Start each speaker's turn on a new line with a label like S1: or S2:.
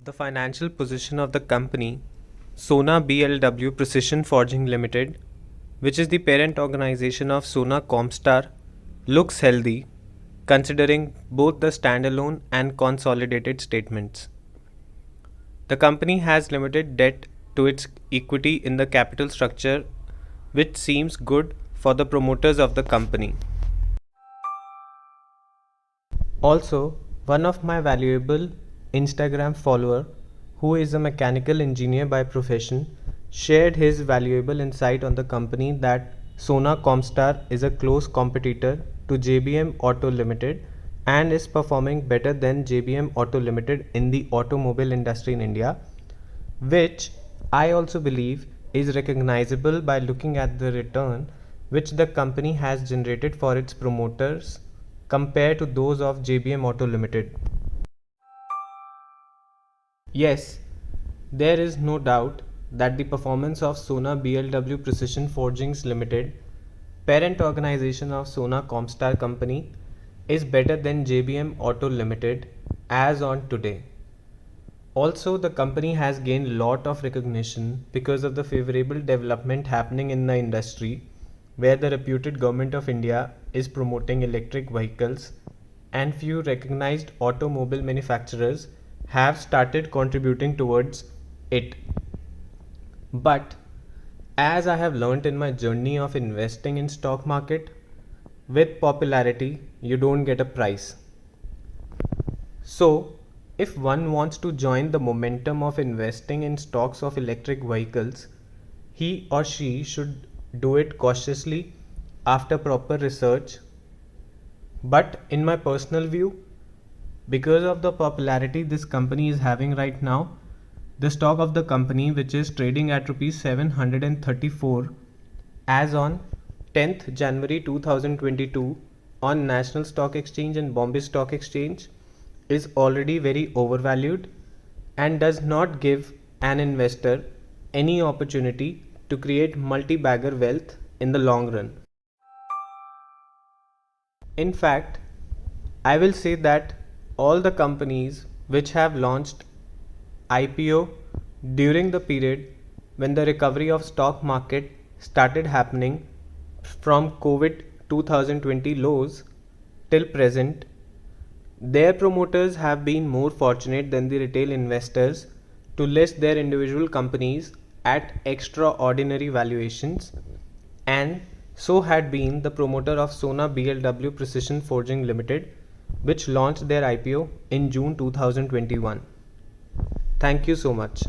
S1: The financial position of the company, Sona BLW Precision Forging Limited, which is the parent organization of Sona Comstar, looks healthy considering both the standalone and consolidated statements. The company has limited debt to its equity in the capital structure, which seems good for the promoters of the company. Also, one of my valuable Instagram follower, who is a mechanical engineer by profession, shared his valuable insight on the company that Sona Comstar is a close competitor to JBM Auto Limited and is performing better than JBM Auto Limited in the automobile industry in India, which I also believe is recognizable by looking at the return which the company has generated for its promoters compared to those of JBM Auto Limited. Yes, there is no doubt that the performance of Sona BLW Precision Forgings Limited, parent organization of Sona Comstar Company, is better than JBM Auto Limited as on today. Also, the company has gained lot of recognition because of the favorable development happening in the industry, where the reputed government of India is promoting electric vehicles and few recognized automobile manufacturers have started contributing towards it. But as I have learnt in my journey of investing in stock market, with popularity you don't get a price. So, if one wants to join the momentum of investing in stocks of electric vehicles, he or she should do it cautiously after proper research. But in my personal view, because of the popularity this company is having right now, the stock of the company, which is trading at rupees 734 as on 10th January 2022 on National Stock Exchange and Bombay Stock Exchange, is already very overvalued and does not give an investor any opportunity to create multi-bagger wealth in the long run. In fact, I will say that all the companies which have launched IPO during the period when the recovery of stock market started happening from COVID 2020 lows till present, their promoters have been more fortunate than the retail investors to list their individual companies at extraordinary valuations, and so had been the promoter of Sona BLW Precision Forging Limited, which launched their IPO in June 2021. Thank you so much.